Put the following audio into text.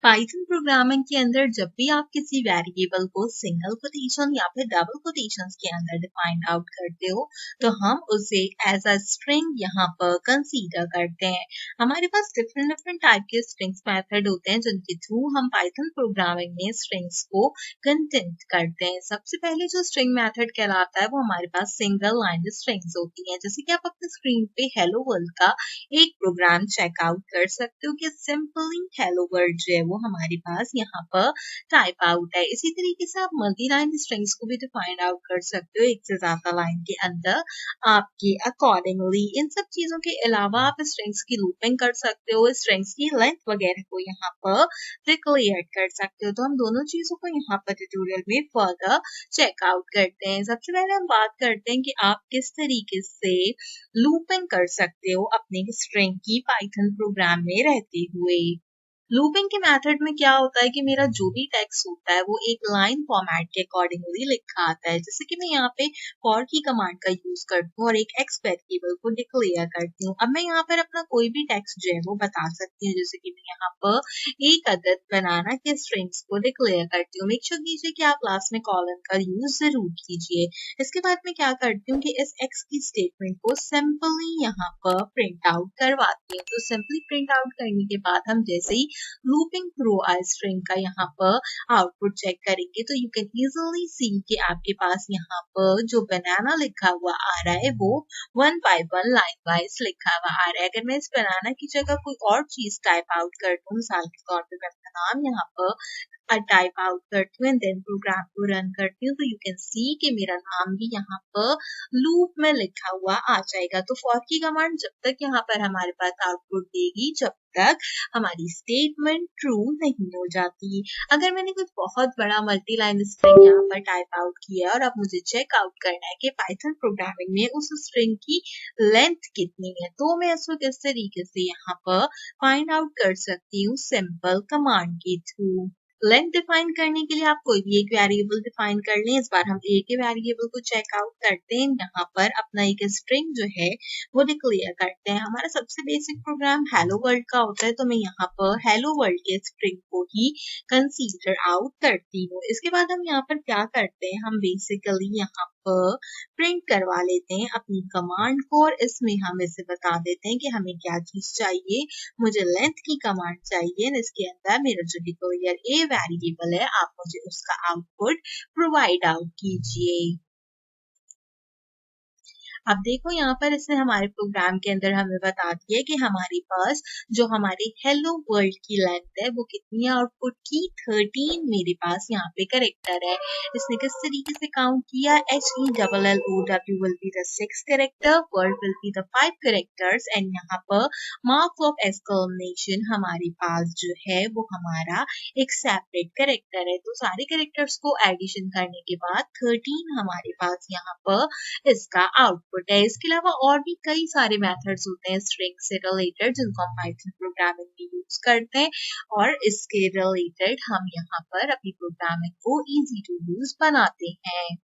Python programming के अंदर जब भी आप किसी वेरिएबल को सिंगल कोटेशन या फिर डबल कोटेशंस के अंदर डिफाइन आउट करते हो तो हम उसे एज अ स्ट्रिंग यहाँ पर कंसीडर करते हैं। हमारे पास डिफरेंट डिफरेंट टाइप के स्ट्रिंग्स मेथड होते हैं जिनके थ्रू हम पाइथन प्रोग्रामिंग में स्ट्रिंग्स को कंटेंट करते हैं। सबसे पहले जो स्ट्रिंग मेथड कहलाता है वो हमारे पास सिंगल लाइन स्ट्रिंग्स होती हैं। जैसे कि आप अपने स्क्रीन पे हेलो वर्ल्ड का एक प्रोग्राम चेकआउट कर सकते हो कि सिंपली हेलो वर्ल्ड जो है वो हमारे पास यहाँ पर टाइप आउट है। इसी तरीके से आप मल्टी लाइन स्ट्रिंग्स को भी डिफाइन आउट कर सकते हो एक से ज्यादा लाइन के अंदर आपके अकॉर्डिंगली। इन सब चीजों के अलावा आप स्ट्रिंग्स की लूपिंग कर सकते हो, स्ट्रिंग्स की लेंथ वगैरह को यहाँ पर डिक्लेयर कर सकते हो। तो हम दोनों चीजों को यहाँ पर ट्यूटोरियल में फर्दर चेकआउट करते हैं। सबसे पहले हम बात करते हैं कि आप किस तरीके से लूपिंग कर सकते हो अपने स्ट्रिंग की पाइथन प्रोग्राम में रहते हुए। लूपिंग के मेथड में क्या होता है कि मेरा जो भी टेक्स्ट होता है वो एक लाइन फॉर्मेट के अकॉर्डिंगली लिखा आता है। जैसे कि मैं यहाँ पे फॉर की कमांड का यूज करती हूँ और एक एक्स वेरिएबल को डिक्लेयर करती हूँ। अब मैं यहाँ पर अपना कोई भी टेक्स्ट जो है वो बता सकती हूँ। जैसे कि मैं यहाँ पर एक अदद बनाना के स्ट्रिंग्स को डिक्लेयर करती हूँ। मेक श्योर कीजिए कि आप लास्ट में कॉलन का यूज जरूर कीजिए। इसके बाद मैं क्या करती हूँ कि इस एक्स की स्टेटमेंट को सिंपली यहाँ पर प्रिंट आउट करवाती हूँ। तो सिंपली प्रिंट आउट करने के बाद हम जैसे ही लूपिंग थ्रू आ स्ट्रिंग का यहाँ पर आउटपुट चेक करेंगे तो यू कैन इजिली सी कि आपके पास यहाँ पर जो बनाना लिखा हुआ आ रहा है वो 1 बाय 1 लाइन वाइज लिखा हुआ आ रहा है। अगर मैं इस बनाना की जगह कोई और चीज टाइप आउट कर दूं, मिसाल के तौर पे मैं अपना नाम यहाँ पर टाइप आउट करती हूँ एंड देन प्रोग्राम को रन करती हूँ तो यू कैन सी कि मेरा नाम भी यहाँ पर लूप में लिखा हुआ आ जाएगा। तो फॉर की कमांड जब तक यहाँ पर हमारे पास आउटपुट देगी जब तक हमारी स्टेटमेंट ट्रू नहीं हो जाती। अगर मैंने कुछ बहुत बड़ा मल्टी लाइन स्ट्रिंग यहाँ पर टाइप आउट किया है और अब मुझे चेक आउट करना है कि पाइथन प्रोग्रामिंग में उस स्ट्रिंग की लेंथ कितनी है तो मैं इसको किस तरीके से यहाँ पर फाइंड आउट कर सकती हूँ सिंपल कमांड के थ्रू। लेंथ डिफाइन करने के लिए आप कोई भी एक वेरिएबल डिफाइन कर लें। इस बार हम ए के वेरिएबल को चेक आउट करते हैं। यहाँ पर अपना एक स्ट्रिंग जो है वो डिक्लेयर करते हैं। हमारा सबसे बेसिक प्रोग्राम हेलो वर्ल्ड का होता है तो मैं यहाँ पर हेलो वर्ल्ड के स्ट्रिंग को ही कंसीडर आउट करती हूँ। इसके बाद हम यहाँ पर क्या करते हैं, हम बेसिकली यहाँ पर प्रिंट करवा लेते हैं अपनी कमांड को और इसमें हम इसे बता देते हैं कि हमें क्या चीज चाहिए। मुझे लेंथ की कमांड चाहिए, इसके अंदर मेरा जो डिक्लेयर ए वेरिएबल है आप मुझे उसका आउटपुट प्रोवाइड आउट कीजिए। अब देखो यहाँ पर इसने हमारे प्रोग्राम के अंदर हमें बता दिया कि हमारे पास जो हमारे हेलो वर्ल्ड की लेंथ है वो कितनी है। आउटपुट की 13 मेरे पास यहाँ पे करेक्टर है। इसने किस तरीके से काउंट किया, HELLOW will be the 6 character, world will be the 5 characters and यहाँ पर मार्क्स ऑफ एक्सक्लेमेशन हमारे पास जो है वो हमारा एक सेपरेट करेक्टर है। तो सारे करेक्टर्स को एडिशन करने के बाद 13 हमारे पास यहाँ पर इसका आउटपुट है। इसके अलावा और भी कई सारे मेथड्स होते हैं स्ट्रिंग से रिलेटेड जिनको हम पाइथन प्रोग्रामिंग में यूज करते हैं और इसके रिलेटेड हम यहाँ पर अपनी प्रोग्रामिंग को इजी टू यूज बनाते हैं।